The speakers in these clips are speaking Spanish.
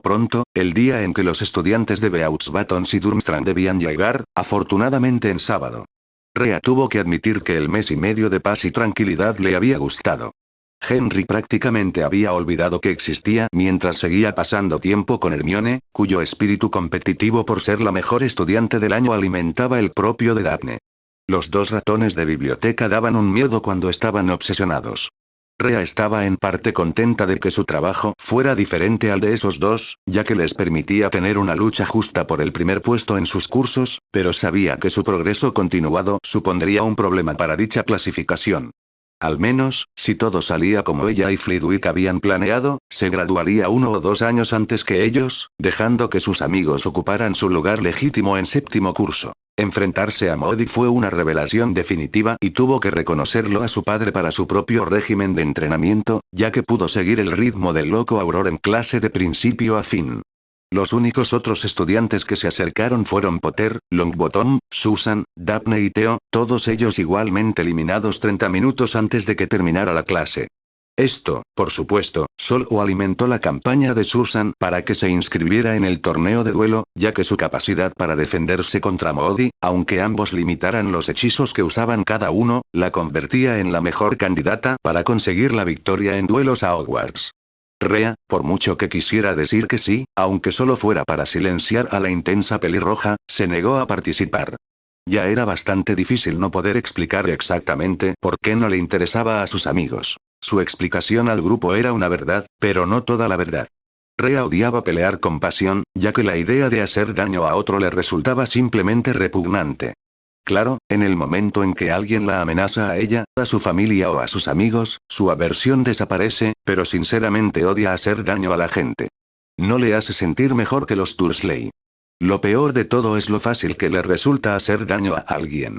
Pronto, el día en que los estudiantes de Beauxbatons y Durmstrang debían llegar, afortunadamente en sábado. Rhea tuvo que admitir que el mes y medio de paz y tranquilidad le había gustado. Henry prácticamente había olvidado que existía mientras seguía pasando tiempo con Hermione, cuyo espíritu competitivo por ser la mejor estudiante del año alimentaba el propio de Daphne. Los dos ratones de biblioteca daban un miedo cuando estaban obsesionados. Rhea estaba en parte contenta de que su trabajo fuera diferente al de esos dos, ya que les permitía tener una lucha justa por el primer puesto en sus cursos, pero sabía que su progreso continuado supondría un problema para dicha clasificación. Al menos, si todo salía como ella y Flitwick habían planeado, se graduaría 1 o 2 años antes que ellos, dejando que sus amigos ocuparan su lugar legítimo en séptimo curso. Enfrentarse a Modi fue una revelación definitiva y tuvo que reconocerlo a su padre para su propio régimen de entrenamiento, ya que pudo seguir el ritmo del loco Auror en clase de principio a fin. Los únicos otros estudiantes que se acercaron fueron Potter, Longbottom, Susan, Daphne y Theo, todos ellos igualmente eliminados 30 minutos antes de que terminara la clase. Esto, por supuesto, solo alimentó la campaña de Susan para que se inscribiera en el torneo de duelo, ya que su capacidad para defenderse contra Modi, aunque ambos limitaran los hechizos que usaban cada uno, la convertía en la mejor candidata para conseguir la victoria en duelos a Hogwarts. Rhea, por mucho que quisiera decir que sí, aunque solo fuera para silenciar a la intensa pelirroja, se negó a participar. Ya era bastante difícil no poder explicar exactamente por qué no le interesaba a sus amigos. Su explicación al grupo era una verdad, pero no toda la verdad. Rhea odiaba pelear con pasión, ya que la idea de hacer daño a otro le resultaba simplemente repugnante. Claro, en el momento en que alguien la amenaza a ella, a su familia o a sus amigos, su aversión desaparece, pero sinceramente odia hacer daño a la gente. No le hace sentir mejor que los Dursley. Lo peor de todo es lo fácil que le resulta hacer daño a alguien.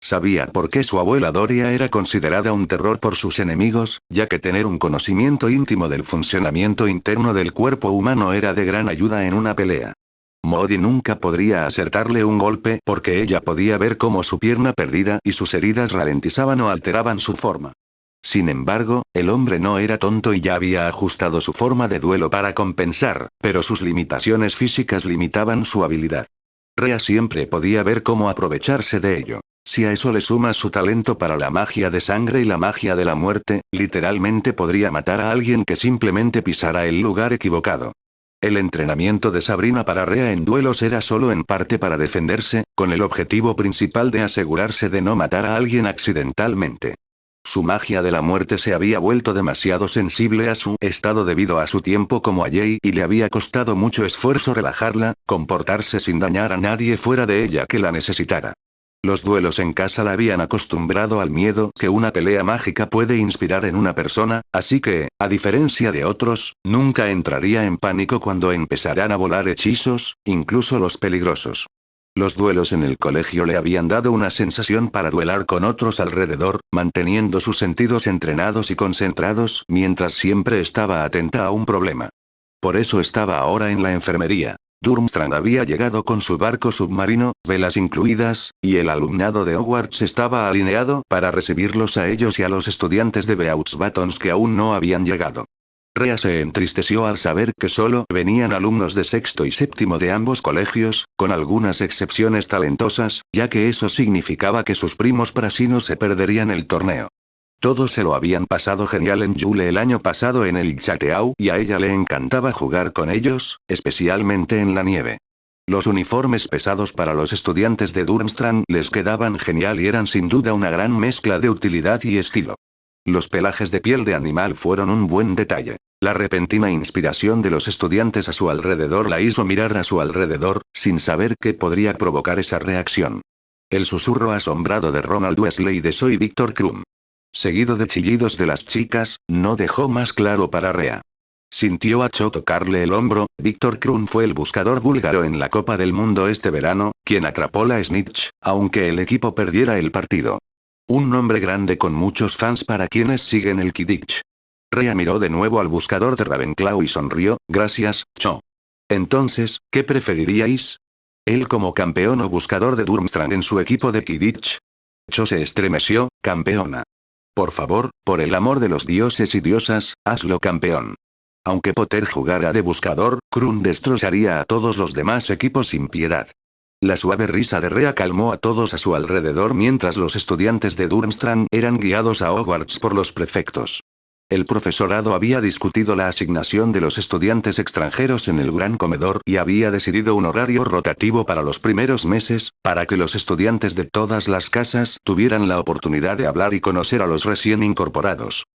Sabía por qué su abuela Doria era considerada un terror por sus enemigos, ya que tener un conocimiento íntimo del funcionamiento interno del cuerpo humano era de gran ayuda en una pelea. Modi nunca podría acertarle un golpe porque ella podía ver cómo su pierna perdida y sus heridas ralentizaban o alteraban su forma. Sin embargo, el hombre no era tonto y ya había ajustado su forma de duelo para compensar, pero sus limitaciones físicas limitaban su habilidad. Rhea siempre podía ver cómo aprovecharse de ello. Si a eso le suma su talento para la magia de sangre y la magia de la muerte, literalmente podría matar a alguien que simplemente pisara el lugar equivocado. El entrenamiento de Sabrina para Rhea en duelos era solo en parte para defenderse, con el objetivo principal de asegurarse de no matar a alguien accidentalmente. Su magia de la muerte se había vuelto demasiado sensible a su estado debido a su tiempo como a Jay y le había costado mucho esfuerzo relajarla, comportarse sin dañar a nadie fuera de ella que la necesitara. Los duelos en casa la habían acostumbrado al miedo que una pelea mágica puede inspirar en una persona, así que, a diferencia de otros, nunca entraría en pánico cuando empezaran a volar hechizos, incluso los peligrosos. Los duelos en el colegio le habían dado una sensación para duelar con otros alrededor, manteniendo sus sentidos entrenados y concentrados mientras siempre estaba atenta a un problema. Por eso estaba ahora en la enfermería. Durmstrang había llegado con su barco submarino, velas incluidas, y el alumnado de Hogwarts estaba alineado para recibirlos a ellos y a los estudiantes de Beauxbatons que aún no habían llegado. Rhea se entristeció al saber que solo venían alumnos de sexto y séptimo de ambos colegios, con algunas excepciones talentosas, ya que eso significaba que sus primos prasinos se perderían el torneo. Todos se lo habían pasado genial en Yule el año pasado en el Chateau y a ella le encantaba jugar con ellos, especialmente en la nieve. Los uniformes pesados para los estudiantes de Durmstrang les quedaban genial y eran sin duda una gran mezcla de utilidad y estilo. Los pelajes de piel de animal fueron un buen detalle. La repentina inspiración de los estudiantes a su alrededor la hizo mirar a su alrededor, sin saber qué podría provocar esa reacción. El susurro asombrado de Ronald Weasley de Soy Víctor Krum, seguido de chillidos de las chicas, no dejó más claro para Rhea. Sintió a Cho tocarle el hombro. Víctor Krum fue el buscador búlgaro en la Copa del Mundo este verano, quien atrapó la snitch, aunque el equipo perdiera el partido. Un nombre grande con muchos fans para quienes siguen el Quidditch. Rhea miró de nuevo al buscador de Ravenclaw y sonrió. Gracias, Cho. Entonces, ¿qué preferiríais? ¿Él como campeón o buscador de Durmstrang en su equipo de Quidditch? Cho se estremeció. Campeona. Por favor, por el amor de los dioses y diosas, hazlo campeón. Aunque Potter jugara de buscador, Krum destrozaría a todos los demás equipos sin piedad. La suave risa de Rhea calmó a todos a su alrededor mientras los estudiantes de Durmstrang eran guiados a Hogwarts por los prefectos. El profesorado había discutido la asignación de los estudiantes extranjeros en el gran comedor y había decidido un horario rotativo para los primeros meses, para que los estudiantes de todas las casas tuvieran la oportunidad de hablar y conocer a los recién incorporados.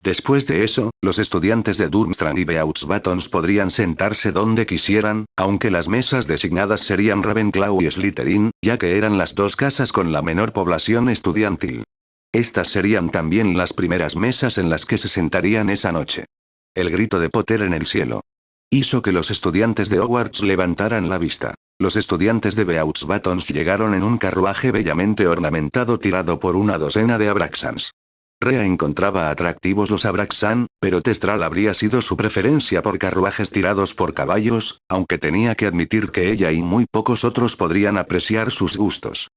Después de eso, los estudiantes de Durmstrang y Beaux Batons podrían sentarse donde quisieran, aunque las mesas designadas serían Ravenclaw y Slytherin, ya que eran las dos casas con la menor población estudiantil. Estas serían también las primeras mesas en las que se sentarían esa noche. El grito de Potter en el cielo hizo que los estudiantes de Hogwarts levantaran la vista. Los estudiantes de Beaux Batons llegaron en un carruaje bellamente ornamentado tirado por una docena de Abraxans. Rhea encontraba atractivos los Abraxan, pero Testral habría sido su preferencia por carruajes tirados por caballos, aunque tenía que admitir que ella y muy pocos otros podrían apreciar sus gustos.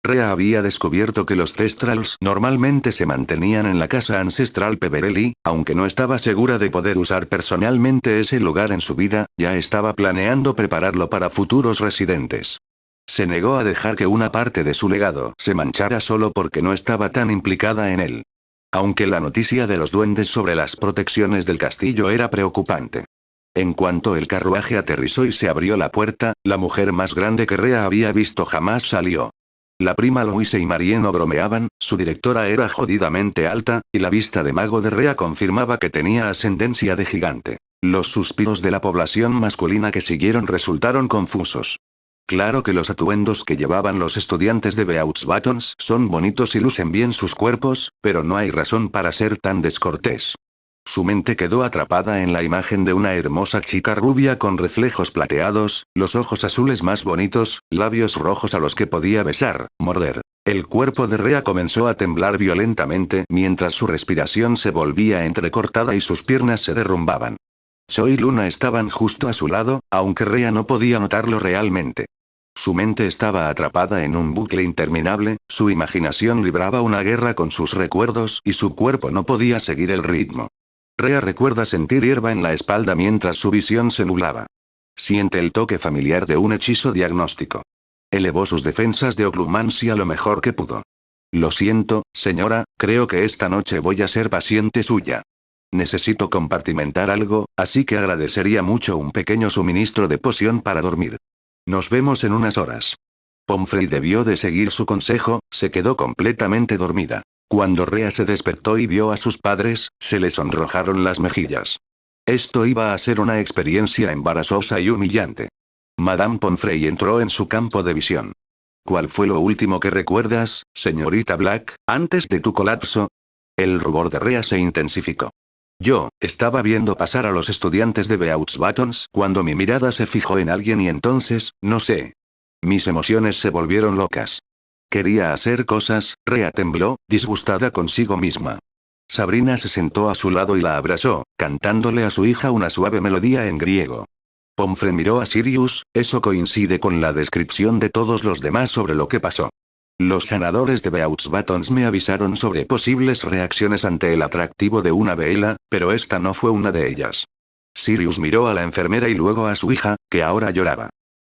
Rhea había descubierto que los Thestrals normalmente se mantenían en la casa ancestral Peverelly, aunque no estaba segura de poder usar personalmente ese lugar en su vida, ya estaba planeando prepararlo para futuros residentes. Se negó a dejar que una parte de su legado se manchara solo porque no estaba tan implicada en él. Aunque la noticia de los duendes sobre las protecciones del castillo era preocupante. En cuanto el carruaje aterrizó y se abrió la puerta, la mujer más grande que Rhea había visto jamás salió. La prima Louise y Marie no bromeaban, su directora era jodidamente alta, y la vista de mago de Rhea confirmaba que tenía ascendencia de gigante. Los suspiros de la población masculina que siguieron resultaron confusos. Claro que los atuendos que llevaban los estudiantes de Beaux Batons son bonitos y lucen bien sus cuerpos, pero no hay razón para ser tan descortés. Su mente quedó atrapada en la imagen de una hermosa chica rubia con reflejos plateados, los ojos azules más bonitos, labios rojos a los que podía besar, morder. El cuerpo de Rhea comenzó a temblar violentamente mientras su respiración se volvía entrecortada y sus piernas se derrumbaban. Cho y Luna estaban justo a su lado, aunque Rhea no podía notarlo realmente. Su mente estaba atrapada en un bucle interminable, su imaginación libraba una guerra con sus recuerdos y su cuerpo no podía seguir el ritmo. Rhea recuerda sentir hierba en la espalda mientras su visión se nublaba. Siente el toque familiar de un hechizo diagnóstico. Elevó sus defensas de oclumancia lo mejor que pudo. Lo siento, señora, creo que esta noche voy a ser paciente suya. Necesito compartimentar algo, así que agradecería mucho un pequeño suministro de poción para dormir. Nos vemos en unas horas. Pomfrey debió de seguir su consejo, se quedó completamente dormida. Cuando Rhea se despertó y vio a sus padres, se le sonrojaron las mejillas. Esto iba a ser una experiencia embarazosa y humillante. Madame Pomfrey entró en su campo de visión. ¿Cuál fue lo último que recuerdas, señorita Black, antes de tu colapso? El rubor de Rhea se intensificó. Yo estaba viendo pasar a los estudiantes de Beaux Batons cuando mi mirada se fijó en alguien y entonces, no sé. Mis emociones se volvieron locas. Quería hacer cosas, Rhea tembló, disgustada consigo misma. Sabrina se sentó a su lado y la abrazó, cantándole a su hija una suave melodía en griego. Pomfrey miró a Sirius, eso coincide con la descripción de todos los demás sobre lo que pasó. Los sanadores de Beaux Batons me avisaron sobre posibles reacciones ante el atractivo de una vela, pero esta no fue una de ellas. Sirius miró a la enfermera y luego a su hija, que ahora lloraba.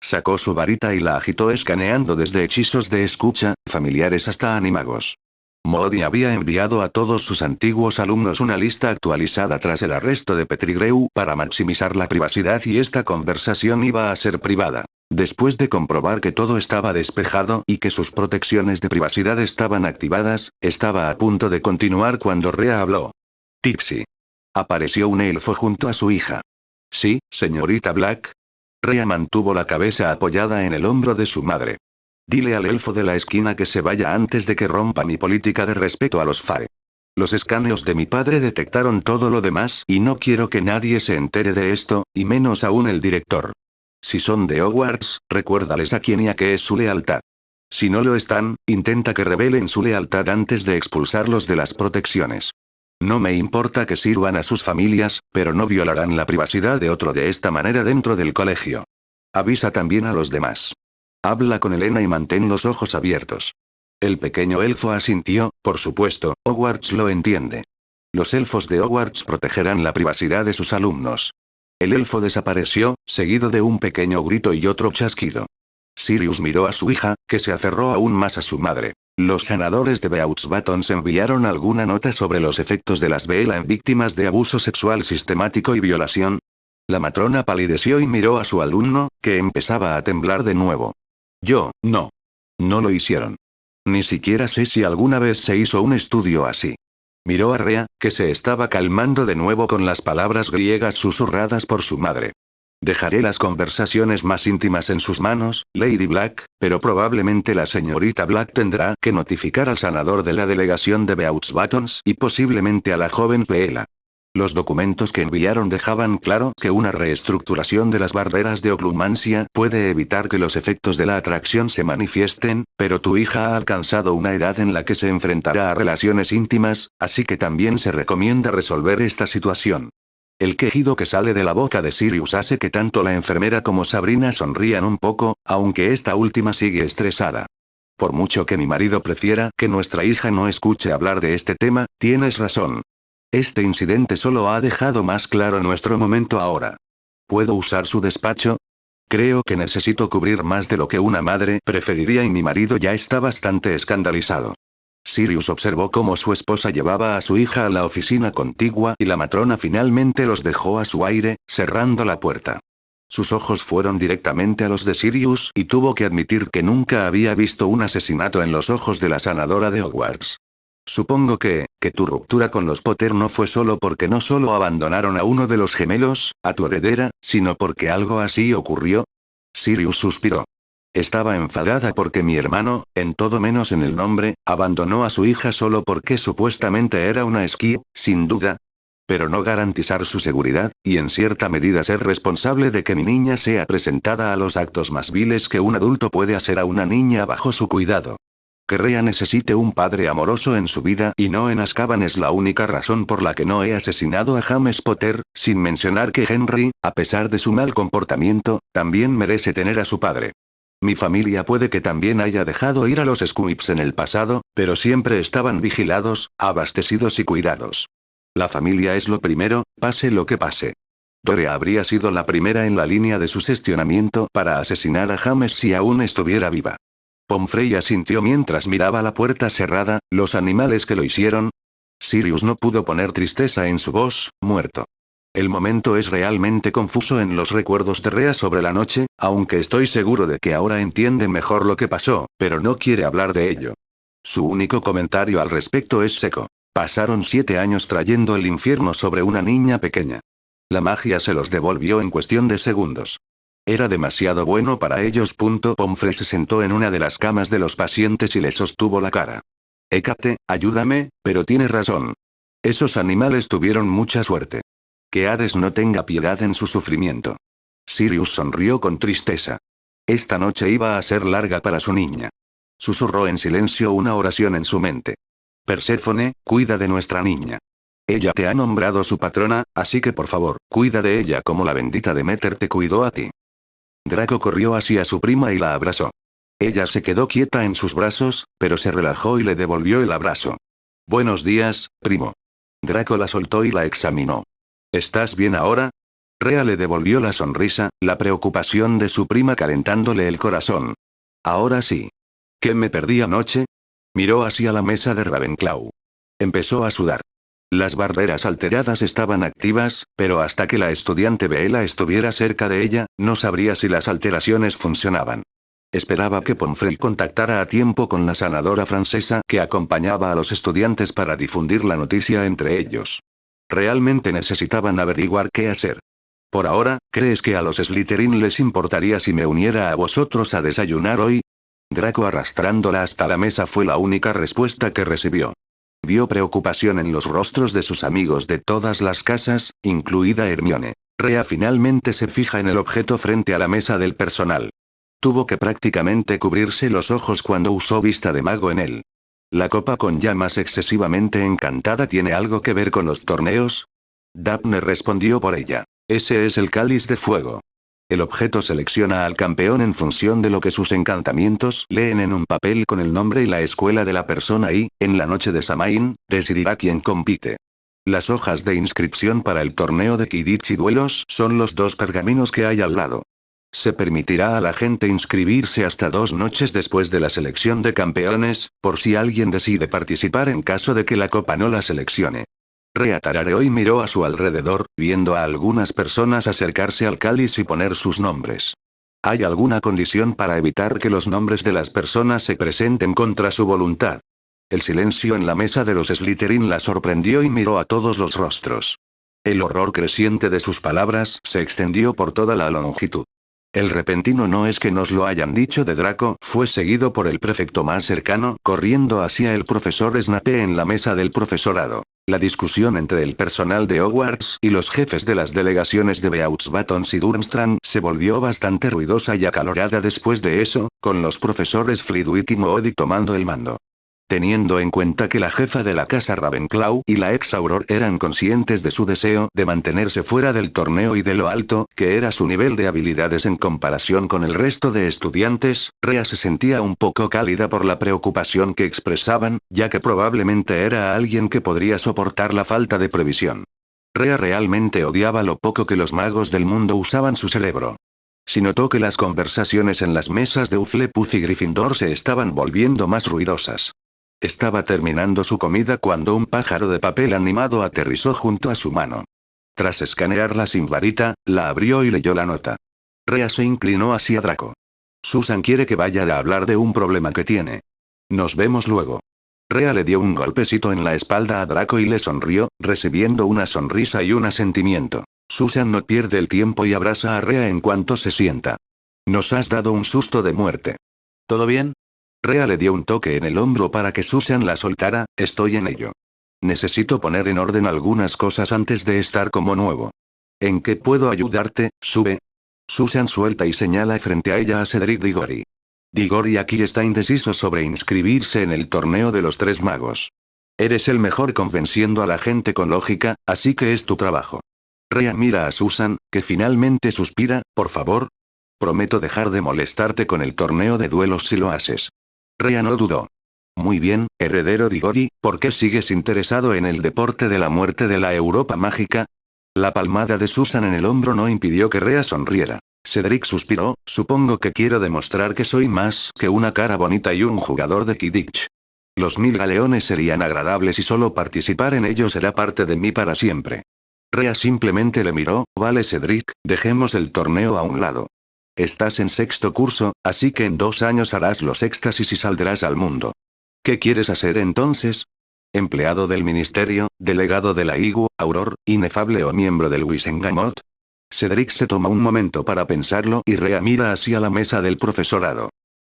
Sacó su varita y la agitó escaneando desde hechizos de escucha, familiares hasta animagos. Moody había enviado a todos sus antiguos alumnos una lista actualizada tras el arresto de Pettigrew para maximizar la privacidad y esta conversación iba a ser privada. Después de comprobar que todo estaba despejado y que sus protecciones de privacidad estaban activadas, estaba a punto de continuar cuando Rhea habló. Tipsy. Apareció un elfo junto a su hija. Sí, señorita Black. Rhea mantuvo la cabeza apoyada en el hombro de su madre. Dile al elfo de la esquina que se vaya antes de que rompa mi política de respeto a los Fae. Los escaneos de mi padre detectaron todo lo demás y no quiero que nadie se entere de esto, y menos aún el director. Si son de Hogwarts, recuérdales a quién y a qué es su lealtad. Si no lo están, intenta que revelen su lealtad antes de expulsarlos de las protecciones. No me importa que sirvan a sus familias, pero no violarán la privacidad de otro de esta manera dentro del colegio. Avisa también a los demás. Habla con Elena y mantén los ojos abiertos. El pequeño elfo asintió, por supuesto, Hogwarts lo entiende. Los elfos de Hogwarts protegerán la privacidad de sus alumnos. El elfo desapareció, seguido de un pequeño grito y otro chasquido. Sirius miró a su hija, que se aferró aún más a su madre. Los sanadores de Beauxbatons enviaron alguna nota sobre los efectos de las Veela en víctimas de abuso sexual sistemático y violación. La matrona palideció y miró a su alumno, que empezaba a temblar de nuevo. No. No lo hicieron. Ni siquiera sé si alguna vez se hizo un estudio así. Miró a Rhea, que se estaba calmando de nuevo con las palabras griegas susurradas por su madre. Dejaré las conversaciones más íntimas en sus manos, Lady Black, pero probablemente la señorita Black tendrá que notificar al sanador de la delegación de Beauxbatons y posiblemente a la joven Veela. Los documentos que enviaron dejaban claro que una reestructuración de las barreras de oclumancia puede evitar que los efectos de la atracción se manifiesten, pero tu hija ha alcanzado una edad en la que se enfrentará a relaciones íntimas, así que también se recomienda resolver esta situación. El quejido que sale de la boca de Sirius hace que tanto la enfermera como Sabrina sonrían un poco, aunque esta última sigue estresada. Por mucho que mi marido prefiera que nuestra hija no escuche hablar de este tema, tienes razón. Este incidente solo ha dejado más claro nuestro momento ahora. ¿Puedo usar su despacho? Creo que necesito cubrir más de lo que una madre preferiría y mi marido ya está bastante escandalizado. Sirius observó cómo su esposa llevaba a su hija a la oficina contigua y la matrona finalmente los dejó a su aire, cerrando la puerta. Sus ojos fueron directamente a los de Sirius y tuvo que admitir que nunca había visto un asesinato en los ojos de la sanadora de Hogwarts. Supongo que tu ruptura con los Potter no fue solo porque no solo abandonaron a uno de los gemelos, a tu heredera, sino porque algo así ocurrió. Sirius suspiró. Estaba enfadada porque mi hermano, en todo menos en el nombre, abandonó a su hija solo porque supuestamente era una esquí, sin duda. Pero no garantizar su seguridad, y en cierta medida ser responsable de que mi niña sea presentada a los actos más viles que un adulto puede hacer a una niña bajo su cuidado. Que Rhea necesite un padre amoroso en su vida y no en Azkaban es la única razón por la que no he asesinado a James Potter, sin mencionar que Henry, a pesar de su mal comportamiento, también merece tener a su padre. Mi familia puede que también haya dejado ir a los Squibs en el pasado, pero siempre estaban vigilados, abastecidos y cuidados. La familia es lo primero, pase lo que pase. Dore habría sido la primera en la línea de sugestionamiento para asesinar a James si aún estuviera viva. Pomfrey asintió mientras miraba la puerta cerrada. ¿Los animales que lo hicieron? Sirius no pudo poner tristeza en su voz, muerto. El momento es realmente confuso en los recuerdos de Rhea sobre la noche, aunque estoy seguro de que ahora entiende mejor lo que pasó, pero no quiere hablar de ello. Su único comentario al respecto es seco. Pasaron 7 años trayendo el infierno sobre una niña pequeña. La magia se los devolvió en cuestión de segundos. Era demasiado bueno para ellos. Pomfrey se sentó en una de las camas de los pacientes y le sostuvo la cara. Hécate, ayúdame, pero tienes razón. Esos animales tuvieron mucha suerte. Que Hades no tenga piedad en su sufrimiento. Sirius sonrió con tristeza. Esta noche iba a ser larga para su niña. Susurró en silencio una oración en su mente. Perséfone, cuida de nuestra niña. Ella te ha nombrado su patrona, así que por favor, cuida de ella como la bendita Demeter te cuidó a ti. Draco corrió hacia su prima y la abrazó. Ella se quedó quieta en sus brazos, pero se relajó y le devolvió el abrazo. Buenos días, primo. Draco la soltó y la examinó. ¿Estás bien ahora? Rhea le devolvió la sonrisa, la preocupación de su prima calentándole el corazón. Ahora sí. ¿Qué me perdí anoche? Miró hacia la mesa de Ravenclaw. Empezó a sudar. Las barreras alteradas estaban activas, pero hasta que la estudiante Veela estuviera cerca de ella, no sabría si las alteraciones funcionaban. Esperaba que Pomfrey contactara a tiempo con la sanadora francesa que acompañaba a los estudiantes para difundir la noticia entre ellos. Realmente necesitaban averiguar qué hacer. Por ahora, ¿crees que a los Slytherin les importaría si me uniera a vosotros a desayunar hoy? Draco arrastrándola hasta la mesa fue la única respuesta que recibió. Vio preocupación en los rostros de sus amigos de todas las casas, incluida Hermione. Rhea finalmente se fija en el objeto frente a la mesa del personal. Tuvo que prácticamente cubrirse los ojos cuando usó vista de mago en él. ¿La copa con llamas excesivamente encantada tiene algo que ver con los torneos? Daphne respondió por ella. Ese es el cáliz de fuego. El objeto selecciona al campeón en función de lo que sus encantamientos leen en un papel con el nombre y la escuela de la persona y, en la noche de Samhain, decidirá quién compite. Las hojas de inscripción para el torneo de Quidditch y duelos son los 2 pergaminos que hay al lado. Se permitirá a la gente inscribirse hasta 2 noches después de la selección de campeones, por si alguien decide participar en caso de que la copa no la seleccione. Rhea tarareó y miró a su alrededor, viendo a algunas personas acercarse al cáliz y poner sus nombres. ¿Hay alguna condición para evitar que los nombres de las personas se presenten contra su voluntad? El silencio en la mesa de los Slytherin la sorprendió y miró a todos los rostros. El horror creciente de sus palabras se extendió por toda la longitud. El repentino "no es que nos lo hayan dicho" de Draco fue seguido por el prefecto más cercano, corriendo hacia el profesor Snape en la mesa del profesorado. La discusión entre el personal de Hogwarts y los jefes de las delegaciones de Beauxbatons y Durmstrang se volvió bastante ruidosa y acalorada después de eso, con los profesores Flitwick y Moody tomando el mando. Teniendo en cuenta que la jefa de la casa Ravenclaw y la ex Auror eran conscientes de su deseo de mantenerse fuera del torneo y de lo alto que era su nivel de habilidades en comparación con el resto de estudiantes, Rhea se sentía un poco cálida por la preocupación que expresaban, ya que probablemente era alguien que podría soportar la falta de previsión. Rhea realmente odiaba lo poco que los magos del mundo usaban su cerebro. Si notó que las conversaciones en las mesas de Hufflepuff y Gryffindor se estaban volviendo más ruidosas. Estaba terminando su comida cuando un pájaro de papel animado aterrizó junto a su mano. Tras escanearla sin varita, la abrió y leyó la nota. Rhea se inclinó hacia Draco. Susan quiere que vaya a hablar de un problema que tiene. Nos vemos luego. Rhea le dio un golpecito en la espalda a Draco y le sonrió, recibiendo una sonrisa y un asentimiento. Susan no pierde el tiempo y abraza a Rhea en cuanto se sienta. Nos has dado un susto de muerte. ¿Todo bien? Rhea le dio un toque en el hombro para que Susan la soltara. Estoy en ello. Necesito poner en orden algunas cosas antes de estar como nuevo. ¿En qué puedo ayudarte, Sube? Susan suelta y señala frente a ella a Cedric Diggory. Diggory aquí está indeciso sobre inscribirse en el torneo de los 3 magos. Eres el mejor convenciendo a la gente con lógica, así que es tu trabajo. Rhea mira a Susan, que finalmente suspira. Por favor. Prometo dejar de molestarte con el torneo de duelos si lo haces. Rhea no dudó. Muy bien, heredero Diggory, ¿por qué sigues interesado en el deporte de la muerte de la Europa mágica? La palmada de Susan en el hombro no impidió que Rhea sonriera. Cedric suspiró, supongo que quiero demostrar que soy más que una cara bonita y un jugador de Quidditch. Los 1000 galeones serían agradables y solo participar en ellos será parte de mí para siempre. Rhea simplemente le miró. Vale Cedric, dejemos el torneo a un lado. Estás en 6º curso, así que en 2 años harás los éxtasis y saldrás al mundo. ¿Qué quieres hacer entonces? ¿Empleado del ministerio, delegado de la IGU, Auror, inefable o miembro del Wisengamot? Cedric se toma un momento para pensarlo y Rhea mira hacia la mesa del profesorado.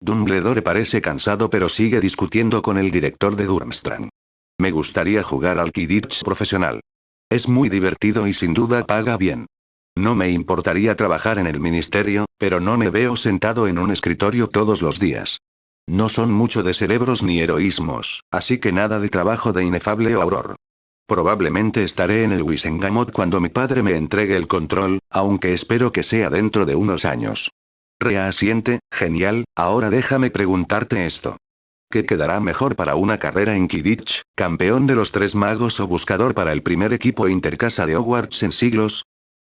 Dumbledore parece cansado pero sigue discutiendo con el director de Durmstrang. Me gustaría jugar al Quidditch profesional. Es muy divertido y sin duda paga bien. No me importaría trabajar en el ministerio, pero no me veo sentado en un escritorio todos los días. No son mucho de cerebros ni heroísmos, así que nada de trabajo de inefable o Auror. Probablemente estaré en el Wisengamot cuando mi padre me entregue el control, aunque espero que sea dentro de unos años. Rhea asiente. Genial, ahora déjame preguntarte esto. ¿Qué quedará mejor para una carrera en Quidditch, campeón de los 3 magos o buscador para el primer equipo intercasa de Hogwarts en siglos?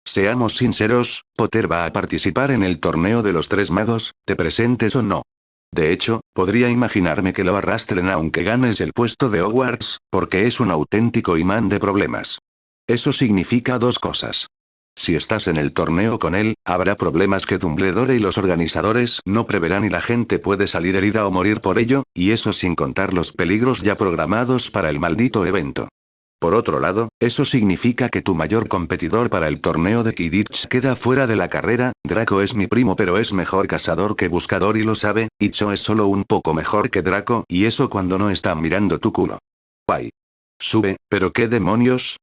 Seamos sinceros, Potter va a participar en el torneo de los 3 magos, te presentes o no. De hecho, podría imaginarme que lo arrastren aunque ganes el puesto de Hogwarts, porque es un auténtico imán de problemas. Eso significa 2 cosas. Si estás en el torneo con él, habrá problemas que Dumbledore y los organizadores no preverán y la gente puede salir herida o morir por ello, y eso sin contar los peligros ya programados para el maldito evento. Por otro lado, eso significa que tu mayor competidor para el torneo de Quidditch queda fuera de la carrera. Draco es mi primo pero es mejor cazador que buscador y lo sabe, y Cho es solo un poco mejor que Draco y eso cuando no está mirando tu culo. Guay. Sube, pero qué demonios.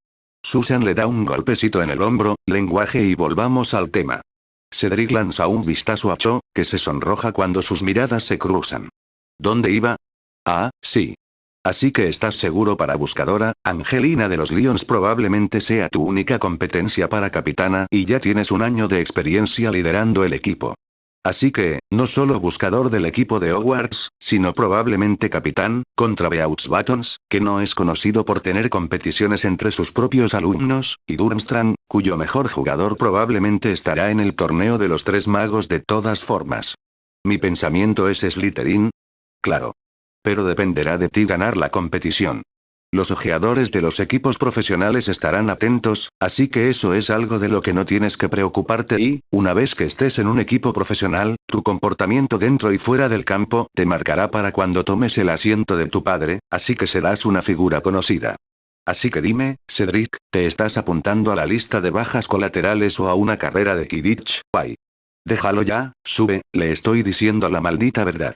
Susan le da un golpecito en el hombro. Lenguaje y volvamos al tema. Cedric lanza un vistazo a Cho, que se sonroja cuando sus miradas se cruzan. ¿Dónde iba? Ah, sí. Así que estás seguro para buscadora. Angelina de los Lions probablemente sea tu única competencia para capitana y ya tienes un año de experiencia liderando el equipo. Así que, no solo buscador del equipo de Hogwarts, sino probablemente capitán, contra Beauxbatons, que no es conocido por tener competiciones entre sus propios alumnos, y Durmstrang, cuyo mejor jugador probablemente estará en el torneo de los tres magos de todas formas. Mi pensamiento es Slytherin. Claro. Pero dependerá de ti ganar la competición. Los ojeadores de los equipos profesionales estarán atentos, así que eso es algo de lo que no tienes que preocuparte y, una vez que estés en un equipo profesional, tu comportamiento dentro y fuera del campo te marcará para cuando tomes el asiento de tu padre, así que serás una figura conocida. Así que dime, Cedric, ¿te estás apuntando a la lista de bajas colaterales o a una carrera de Quidditch? ¡Ay! Déjalo ya, sube, le estoy diciendo la maldita verdad.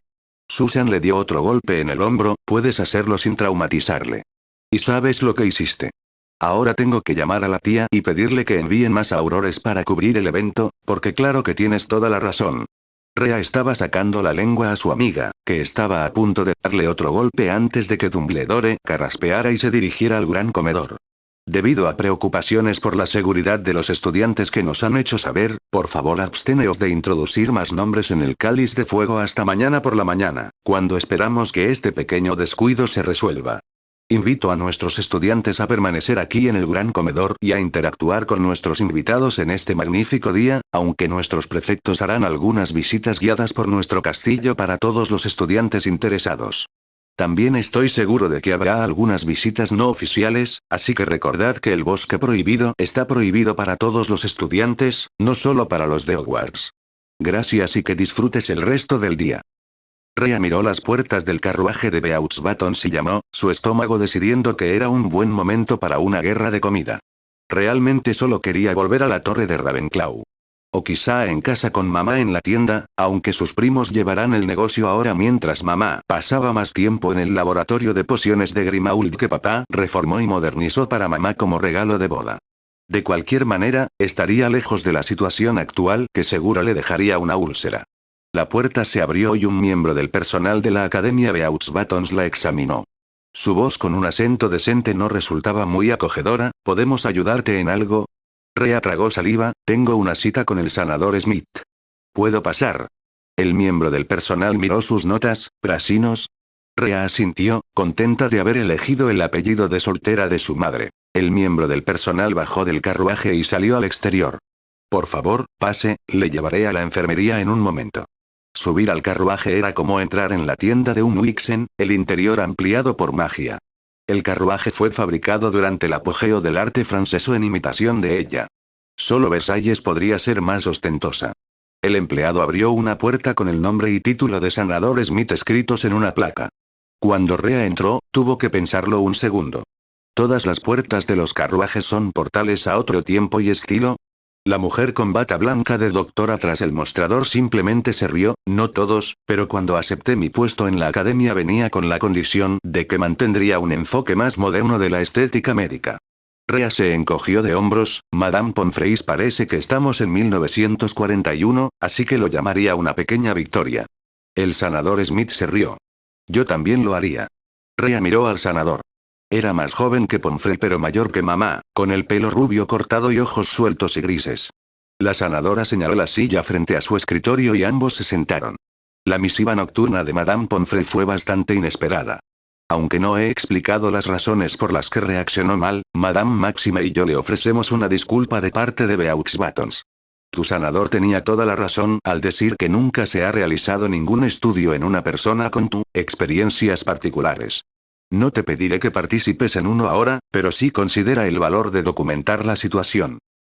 Susan le dio otro golpe en el hombro, puedes hacerlo sin traumatizarle. ¿Y sabes lo que hiciste? Ahora tengo que llamar a la tía y pedirle que envíen más aurores para cubrir el evento, porque claro que tienes toda la razón. Rhea estaba sacando la lengua a su amiga, que estaba a punto de darle otro golpe antes de que Dumbledore carraspeara y se dirigiera al gran comedor. Debido a preocupaciones por la seguridad de los estudiantes que nos han hecho saber, por favor absteneos de introducir más nombres en el cáliz de fuego hasta mañana por la mañana, cuando esperamos que este pequeño descuido se resuelva. Invito a nuestros estudiantes a permanecer aquí en el gran comedor y a interactuar con nuestros invitados en este magnífico día, aunque nuestros prefectos harán algunas visitas guiadas por nuestro castillo para todos los estudiantes interesados. También estoy seguro de que habrá algunas visitas no oficiales, así que recordad que el bosque prohibido está prohibido para todos los estudiantes, no solo para los de Hogwarts. Gracias y que disfrutes el resto del día. Rhea miró las puertas del carruaje de Beauxbatons y llamó, su estómago decidiendo que era un buen momento para una guerra de comida. Realmente solo quería volver a la torre de Ravenclaw. O quizá en casa con mamá en la tienda, aunque sus primos llevarán el negocio ahora mientras mamá pasaba más tiempo en el laboratorio de pociones de Grimmauld que papá reformó y modernizó para mamá como regalo de boda. De cualquier manera, estaría lejos de la situación actual que seguro le dejaría una úlcera. La puerta se abrió y un miembro del personal de la Academia Beauxbatons la examinó. Su voz con un acento decente no resultaba muy acogedora. ¿Podemos ayudarte en algo? Rhea tragó saliva, tengo una cita con el sanador Smith. ¿Puedo pasar? El miembro del personal miró sus notas, Prasinos. Rhea asintió, contenta de haber elegido el apellido de soltera de su madre. El miembro del personal bajó del carruaje y salió al exterior. Por favor, pase, le llevaré a la enfermería en un momento. Subir al carruaje era como entrar en la tienda de un Wixen, el interior ampliado por magia. El carruaje fue fabricado durante el apogeo del arte francés en imitación de ella. Solo Versalles podría ser más ostentosa. El empleado abrió una puerta con el nombre y título de Sanador Smith escritos en una placa. Cuando Rhea entró, tuvo que pensarlo un segundo. ¿Todas las puertas de los carruajes son portales a otro tiempo y estilo? La mujer con bata blanca de doctora tras el mostrador simplemente se rió, no todos, pero cuando acepté mi puesto en la academia venía con la condición de que mantendría un enfoque más moderno de la estética médica. Rhea se encogió de hombros, Madame Pomfrey parece que estamos en 1941, así que lo llamaría una pequeña victoria. El sanador Smith se rió. Yo también lo haría. Rhea miró al sanador. Era más joven que Pomfrey pero mayor que mamá, con el pelo rubio cortado y ojos sueltos y grises. La sanadora señaló la silla frente a su escritorio y ambos se sentaron. La misiva nocturna de Madame Pomfrey fue bastante inesperada. Aunque no he explicado las razones por las que reaccionó mal, Madame Maxime y yo le ofrecemos una disculpa de parte de Beauxbatons. Tu sanador tenía toda la razón al decir que nunca se ha realizado ningún estudio en una persona con tu experiencias particulares. No te pediré que participes en uno ahora, pero sí considera el valor de documentar la situación.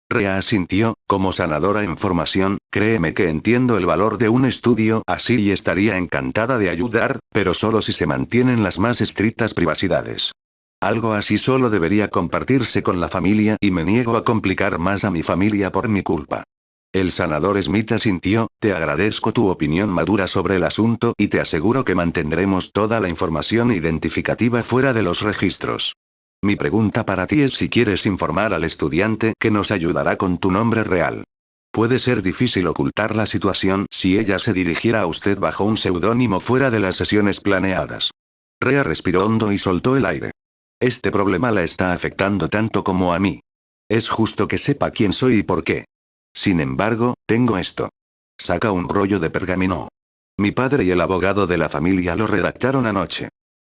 Rhea asintió, como sanadora en formación, créeme que entiendo el valor de un estudio así y estaría encantada de ayudar, pero solo si se mantienen las más estrictas privacidades. Algo así solo debería compartirse con la familia y me niego a complicar más a mi familia por mi culpa. El sanador Smith asintió, te agradezco tu opinión madura sobre el asunto y te aseguro que mantendremos toda la información identificativa fuera de los registros. Mi pregunta para ti es si quieres informar al estudiante que nos ayudará con tu nombre real. Puede ser difícil ocultar la situación si ella se dirigiera a usted bajo un seudónimo fuera de las sesiones planeadas. Rhea respiró hondo y soltó el aire. Este problema la está afectando tanto como a mí. Es justo que sepa quién soy y por qué. Sin embargo, tengo esto. Saca un rollo de pergamino. Mi padre y el abogado de la familia lo redactaron anoche.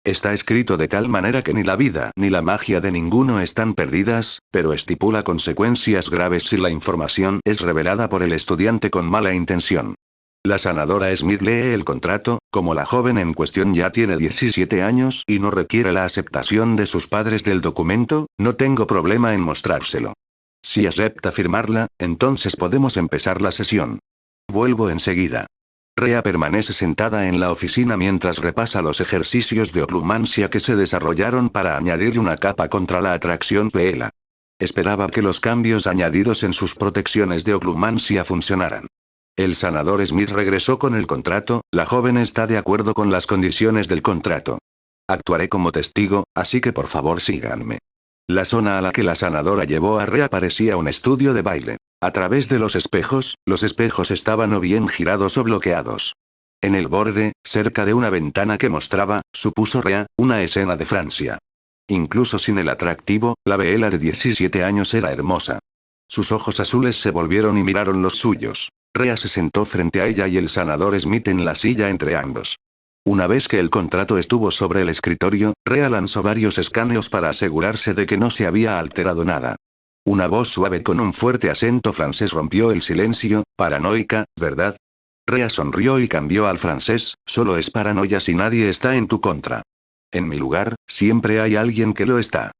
Está escrito de tal manera que ni la vida ni la magia de ninguno están perdidas, pero estipula consecuencias graves si la información es revelada por el estudiante con mala intención. La sanadora Smith lee el contrato, como la joven en cuestión ya tiene 17 años y no requiere la aceptación de sus padres del documento, no tengo problema en mostrárselo. Si acepta firmarla, entonces podemos empezar la sesión. Vuelvo enseguida. Rhea permanece sentada en la oficina mientras repasa los ejercicios de oclumancia que se desarrollaron para añadir una capa contra la atracción Veela. Esperaba que los cambios añadidos en sus protecciones de oclumancia funcionaran. El sanador Smith regresó con el contrato, la joven está de acuerdo con las condiciones del contrato. Actuaré como testigo, así que por favor síganme. La zona a la que la sanadora llevó a Rhea parecía un estudio de baile. A través de los espejos estaban o bien girados o bloqueados. En el borde, cerca de una ventana que mostraba, supuso Rhea, una escena de Francia. Incluso sin el atractivo, la Veela de 17 años era hermosa. Sus ojos azules se volvieron y miraron los suyos. Rhea se sentó frente a ella y el sanador Smith en la silla entre ambos. Una vez que el contrato estuvo sobre el escritorio, Rhea lanzó varios escaneos para asegurarse de que no se había alterado nada. Una voz suave con un fuerte acento francés rompió el silencio. Paranoica, ¿verdad? Rhea sonrió y cambió al francés. Solo es paranoia si nadie está en tu contra. En mi lugar, siempre hay alguien que lo está.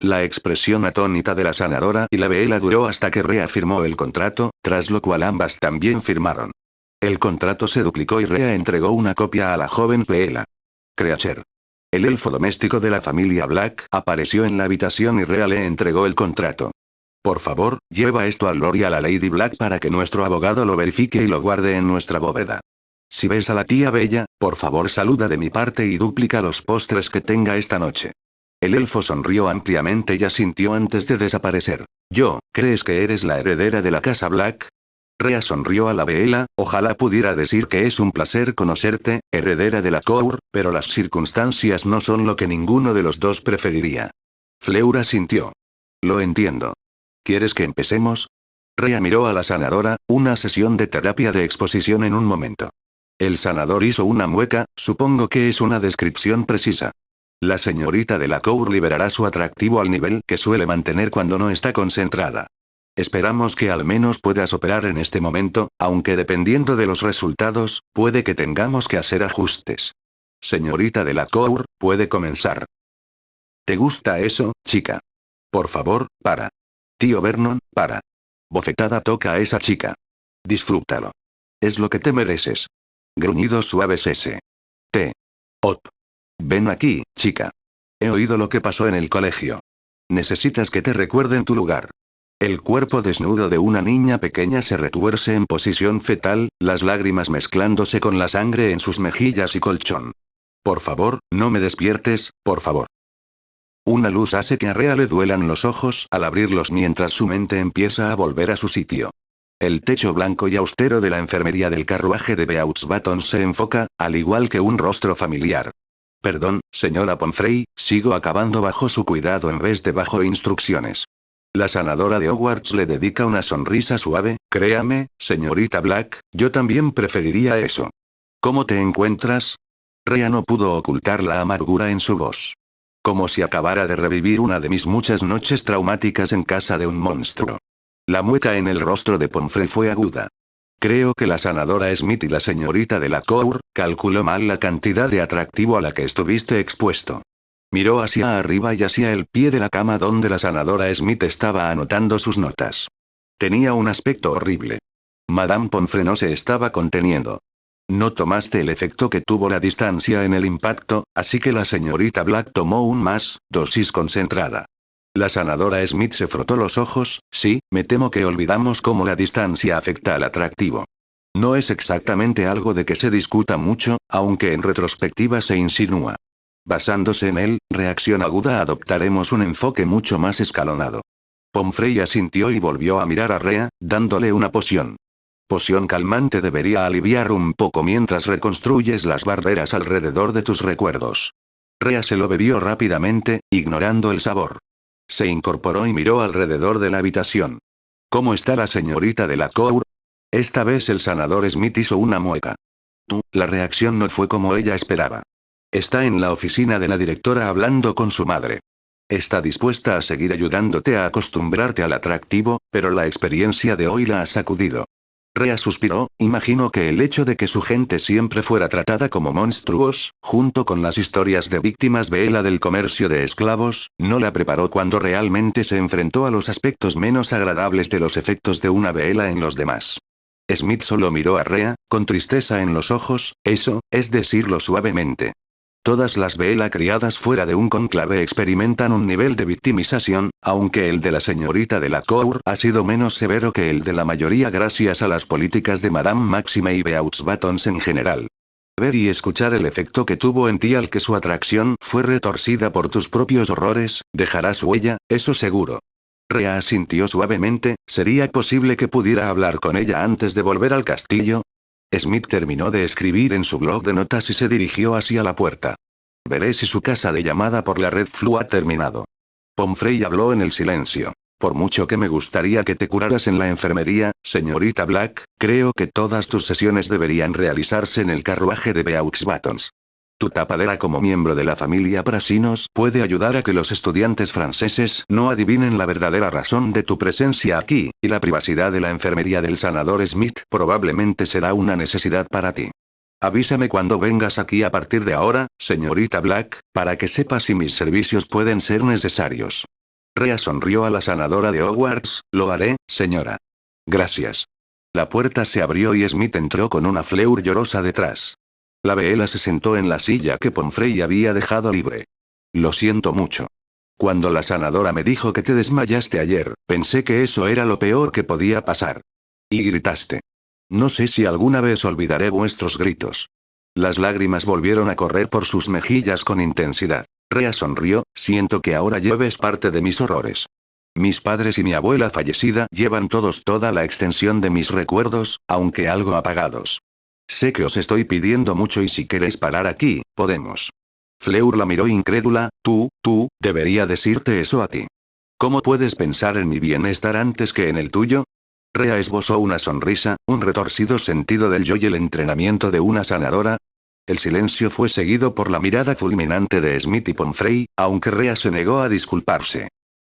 La expresión atónita de la sanadora y la Veela duró hasta que Rhea firmó el contrato, tras lo cual ambas también firmaron. El contrato se duplicó y Rhea entregó una copia a la joven Veela. Creature. El elfo doméstico de la familia Black apareció en la habitación y Rhea le entregó el contrato. Por favor, lleva esto al Lord y a la Lady Black para que nuestro abogado lo verifique y lo guarde en nuestra bóveda. Si ves a la tía Bella, por favor saluda de mi parte y duplica los postres que tenga esta noche. El elfo sonrió ampliamente y asintió antes de desaparecer. ¿Crees que eres la heredera de la casa Black? Rhea sonrió a la Veela, ojalá pudiera decir que es un placer conocerte, heredera de la Cour, pero las circunstancias no son lo que ninguno de los dos preferiría. Fleur asintió. Lo entiendo. ¿Quieres que empecemos? Rhea miró a la sanadora, una sesión de terapia de exposición en un momento. El sanador hizo una mueca, supongo que es una descripción precisa. La señorita de la Cour liberará su atractivo al nivel que suele mantener cuando no está concentrada. Esperamos que al menos puedas operar en este momento, aunque dependiendo de los resultados, puede que tengamos que hacer ajustes. Señorita de la Cour, puede comenzar. ¿Te gusta eso, chica? Por favor, para. Tío Vernon, para. Bofetada toca a esa chica. Disfrútalo. Es lo que te mereces. Gruñidos suaves S. T. Op. Ven aquí, chica. He oído lo que pasó en el colegio. Necesitas que te recuerden tu lugar. El cuerpo desnudo de una niña pequeña se retuerce en posición fetal, las lágrimas mezclándose con la sangre en sus mejillas y colchón. Por favor, no me despiertes, por favor. Una luz hace que a Rhea le duelan los ojos al abrirlos mientras su mente empieza a volver a su sitio. El techo blanco y austero de la enfermería del carruaje de Beauxbaton se enfoca, al igual que un rostro familiar. Perdón, señora Pomfrey, sigo acabando bajo su cuidado en vez de bajo instrucciones. La sanadora de Hogwarts le dedica una sonrisa suave. Créame, señorita Black, yo también preferiría eso. ¿Cómo te encuentras? Rhea no pudo ocultar la amargura en su voz. Como si acabara de revivir una de mis muchas noches traumáticas en casa de un monstruo. La mueca en el rostro de Pomfrey fue aguda. Creo que la sanadora Smith y la señorita de la Cour calculó mal la cantidad de atractivo a la que estuviste expuesto. Miró hacia arriba y hacia el pie de la cama donde la sanadora Smith estaba anotando sus notas. Tenía un aspecto horrible. Madame Pomfrey no se estaba conteniendo. No tomaste el efecto que tuvo la distancia en el impacto, así que la señorita Black tomó dosis concentrada. La sanadora Smith se frotó los ojos. Sí, me temo que olvidamos cómo la distancia afecta al atractivo. No es exactamente algo de que se discuta mucho, aunque en retrospectiva se insinúa. Basándose en él, reacción aguda adoptaremos un enfoque mucho más escalonado. Pomfrey asintió y volvió a mirar a Rhea, dándole una poción. Poción calmante debería aliviar un poco mientras reconstruyes las barreras alrededor de tus recuerdos. Rhea se lo bebió rápidamente, ignorando el sabor. Se incorporó y miró alrededor de la habitación. ¿Cómo está la señorita de la Cour? Esta vez el sanador Smith hizo una mueca. La reacción no fue como ella esperaba. Está en la oficina de la directora hablando con su madre. Está dispuesta a seguir ayudándote a acostumbrarte al atractivo, pero la experiencia de hoy la ha sacudido. Rhea suspiró, imagino que el hecho de que su gente siempre fuera tratada como monstruos, junto con las historias de víctimas vela del comercio de esclavos, no la preparó cuando realmente se enfrentó a los aspectos menos agradables de los efectos de una vela en los demás. Smith solo miró a Rhea, con tristeza en los ojos, eso, es decirlo suavemente. Todas las Bella criadas fuera de un conclave experimentan un nivel de victimización, aunque el de la señorita de la Cour ha sido menos severo que el de la mayoría gracias a las políticas de Madame Maxime y Beauxbatons en general. Ver y escuchar el efecto que tuvo en ti al que su atracción fue retorcida por tus propios horrores, dejará su huella, eso seguro. Rhea asintió suavemente, ¿sería posible que pudiera hablar con ella antes de volver al castillo? Smith terminó de escribir en su blog de notas y se dirigió hacia la puerta. Veré si su casa de llamada por la Red Flu ha terminado. Pomfrey habló en el silencio. Por mucho que me gustaría que te curaras en la enfermería, señorita Black, creo que todas tus sesiones deberían realizarse en el carruaje de Beauxbatons. Tu tapadera como miembro de la familia Prasinos puede ayudar a que los estudiantes franceses no adivinen la verdadera razón de tu presencia aquí, y la privacidad de la enfermería del sanador Smith probablemente será una necesidad para ti. Avísame cuando vengas aquí a partir de ahora, señorita Black, para que sepa si mis servicios pueden ser necesarios. Rhea sonrió a la sanadora de Hogwarts, lo haré, señora. Gracias. La puerta se abrió y Smith entró con una Fleur llorosa detrás. La Bella se sentó en la silla que Pomfrey había dejado libre. Lo siento mucho. Cuando la sanadora me dijo que te desmayaste ayer, pensé que eso era lo peor que podía pasar. Y gritaste. No sé si alguna vez olvidaré vuestros gritos. Las lágrimas volvieron a correr por sus mejillas con intensidad. Rhea sonrió, siento que ahora lleves parte de mis horrores. Mis padres y mi abuela fallecida llevan todos toda la extensión de mis recuerdos, aunque algo apagados. Sé que os estoy pidiendo mucho y si queréis parar aquí, podemos. Fleur la miró incrédula, tú, debería decirte eso a ti. ¿Cómo puedes pensar en mi bienestar antes que en el tuyo? Rhea esbozó una sonrisa, un retorcido sentido del yo y el entrenamiento de una sanadora. El silencio fue seguido por la mirada fulminante de Smith y Pomfrey, aunque Rhea se negó a disculparse.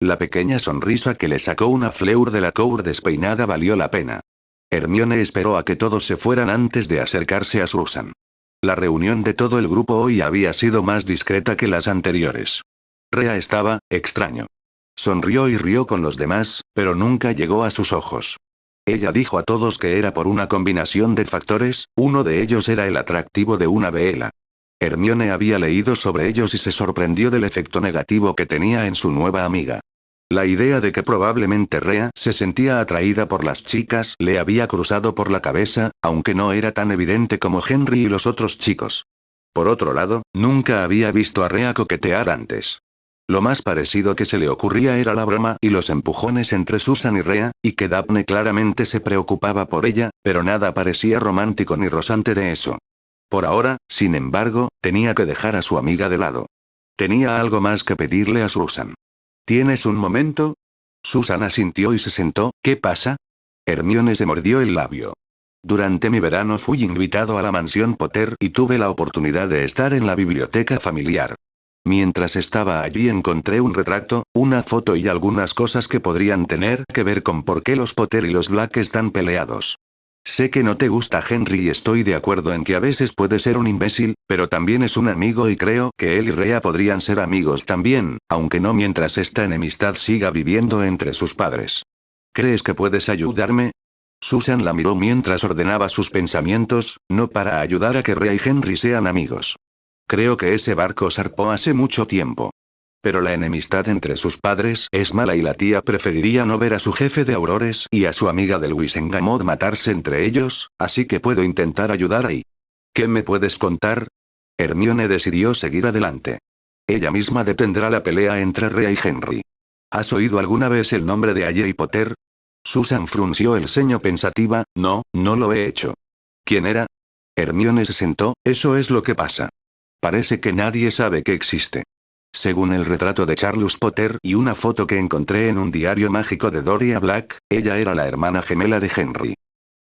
La pequeña sonrisa que le sacó una Fleur de la Cour despeinada valió la pena. Hermione esperó a que todos se fueran antes de acercarse a Susan. La reunión de todo el grupo hoy había sido más discreta que las anteriores. Rhea estaba, extraño. Sonrió y rió con los demás, pero nunca llegó a sus ojos. Ella dijo a todos que era por una combinación de factores, uno de ellos era el atractivo de una Bella. Hermione había leído sobre ellos y se sorprendió del efecto negativo que tenía en su nueva amiga. La idea de que probablemente Rhea se sentía atraída por las chicas le había cruzado por la cabeza, aunque no era tan evidente como Henry y los otros chicos. Por otro lado, nunca había visto a Rhea coquetear antes. Lo más parecido que se le ocurría era la broma y los empujones entre Susan y Rhea, y que Daphne claramente se preocupaba por ella, pero nada parecía romántico ni rozante de eso. Por ahora, sin embargo, tenía que dejar a su amiga de lado. Tenía algo más que pedirle a Susan. ¿Tienes un momento? Susan asintió y se sentó. ¿Qué pasa? Hermione se mordió el labio. Durante mi verano fui invitado a la mansión Potter y tuve la oportunidad de estar en la biblioteca familiar. Mientras estaba allí encontré un retrato, una foto y algunas cosas que podrían tener que ver con por qué los Potter y los Black están peleados. Sé que no te gusta Henry y estoy de acuerdo en que a veces puede ser un imbécil, pero también es un amigo y creo que él y Rhea podrían ser amigos también, aunque no mientras esta enemistad siga viviendo entre sus padres. ¿Crees que puedes ayudarme? Susan la miró mientras ordenaba sus pensamientos, no para ayudar a que Rhea y Henry sean amigos. Creo que ese barco zarpó hace mucho tiempo. Pero la enemistad entre sus padres es mala y la tía preferiría no ver a su jefe de aurores y a su amiga de Luisengamot matarse entre ellos, así que puedo intentar ayudar ahí. ¿Qué me puedes contar? Hermione decidió seguir adelante. Ella misma detendrá la pelea entre Rhea y Henry. ¿Has oído alguna vez el nombre de Harry Potter? Susan frunció el ceño pensativa, no lo he hecho. ¿Quién era? Hermione se sentó, eso es lo que pasa. Parece que nadie sabe que existe. Según el retrato de Charles Potter y una foto que encontré en un diario mágico de Doria Black, ella era la hermana gemela de Henry.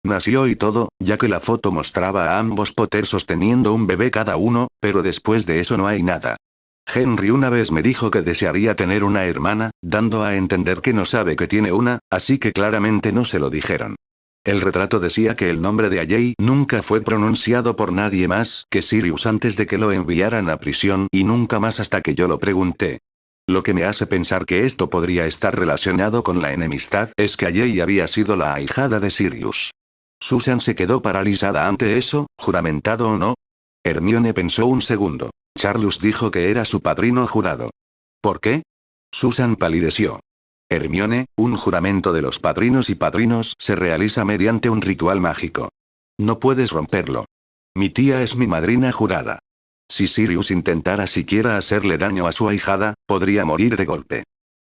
Nació y todo, ya que la foto mostraba a ambos Potter sosteniendo un bebé cada uno, pero después de eso no hay nada. Henry una vez me dijo que desearía tener una hermana, dando a entender que no sabe que tiene una, así que claramente no se lo dijeron. El retrato decía que el nombre de Ajay nunca fue pronunciado por nadie más que Sirius antes de que lo enviaran a prisión y nunca más hasta que yo lo pregunté. Lo que me hace pensar que esto podría estar relacionado con la enemistad es que Ajay había sido la ahijada de Sirius. Susan se quedó paralizada ante eso, juramentado o no. Hermione pensó un segundo. Charles dijo que era su padrino jurado. ¿Por qué? Susan palideció. Hermione, un juramento de los padrinos y padrinos se realiza mediante un ritual mágico. No puedes romperlo. Mi tía es mi madrina jurada. Si Sirius intentara siquiera hacerle daño a su ahijada, podría morir de golpe.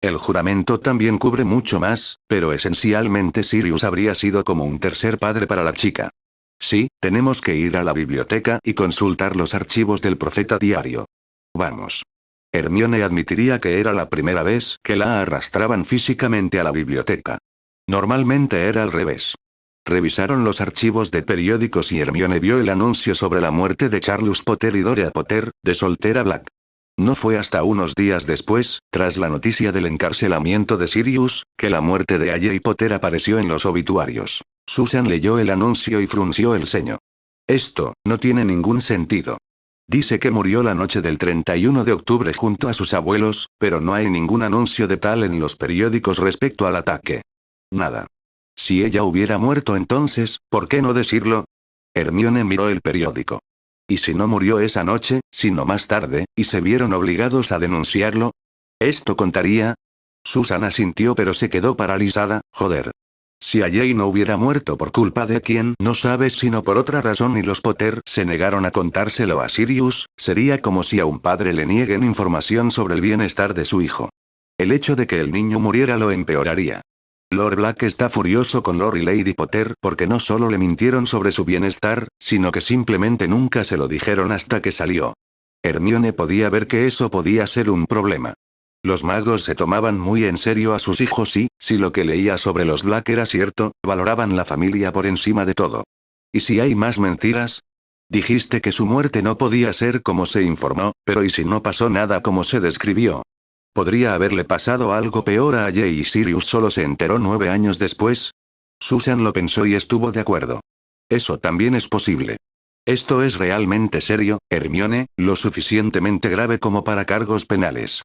El juramento también cubre mucho más, pero esencialmente Sirius habría sido como un tercer padre para la chica. Sí, tenemos que ir a la biblioteca y consultar los archivos del profeta diario. Vamos. Hermione admitiría que era la primera vez que la arrastraban físicamente a la biblioteca. Normalmente era al revés. Revisaron los archivos de periódicos y Hermione vio el anuncio sobre la muerte de Charles Potter y Dorea Potter, de soltera Black. No fue hasta unos días después, tras la noticia del encarcelamiento de Sirius, que la muerte de Ajay Potter apareció en los obituarios. Susan leyó el anuncio y frunció el ceño. Esto no tiene ningún sentido. Dice que murió la noche del 31 de octubre junto a sus abuelos, pero no hay ningún anuncio de tal en los periódicos respecto al ataque. Nada. Si ella hubiera muerto entonces, ¿por qué no decirlo? Hermione miró el periódico. ¿Y si no murió esa noche, sino más tarde, y se vieron obligados a denunciarlo? ¿Esto contaría? Susan asintió pero se quedó paralizada. Joder. Si Ajay no hubiera muerto por culpa de quien no sabe sino por otra razón y los Potter se negaron a contárselo a Sirius, sería como si a un padre le nieguen información sobre el bienestar de su hijo. El hecho de que el niño muriera lo empeoraría. Lord Black está furioso con Lord y Lady Potter porque no solo le mintieron sobre su bienestar, sino que simplemente nunca se lo dijeron hasta que salió. Hermione podía ver que eso podía ser un problema. Los magos se tomaban muy en serio a sus hijos y, si lo que leía sobre los Black era cierto, valoraban la familia por encima de todo. ¿Y si hay más mentiras? Dijiste que su muerte no podía ser como se informó, pero ¿y si no pasó nada como se describió? ¿Podría haberle pasado algo peor a Ajay y Sirius solo se enteró 9 años después? Susan lo pensó y estuvo de acuerdo. Eso también es posible. Esto es realmente serio, Hermione, lo suficientemente grave como para cargos penales.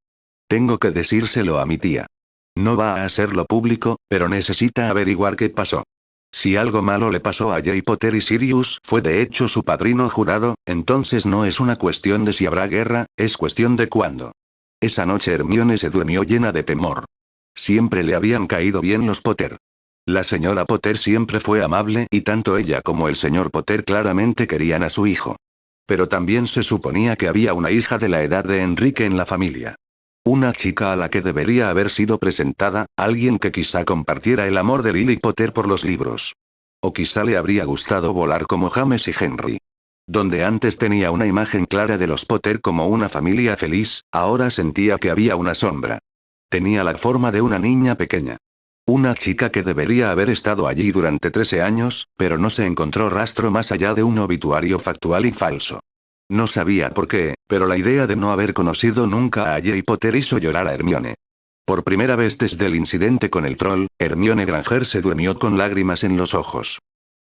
Tengo que decírselo a mi tía. No va a hacerlo público, pero necesita averiguar qué pasó. Si algo malo le pasó a Ajay Potter y Sirius fue de hecho su padrino jurado, entonces no es una cuestión de si habrá guerra, es cuestión de cuándo. Esa noche Hermione se durmió llena de temor. Siempre le habían caído bien los Potter. La señora Potter siempre fue amable y tanto ella como el señor Potter claramente querían a su hijo. Pero también se suponía que había una hija de la edad de Enrique en la familia. Una chica a la que debería haber sido presentada, alguien que quizá compartiera el amor de Lily Potter por los libros. O quizá le habría gustado volar como James y Henry. Donde antes tenía una imagen clara de los Potter como una familia feliz, ahora sentía que había una sombra. Tenía la forma de una niña pequeña. Una chica que debería haber estado allí durante 13 años, pero no se encontró rastro más allá de un obituario factual y falso. No sabía por qué, pero la idea de no haber conocido nunca a Ajay Potter hizo llorar a Hermione. Por primera vez desde el incidente con el troll, Hermione Granger se durmió con lágrimas en los ojos.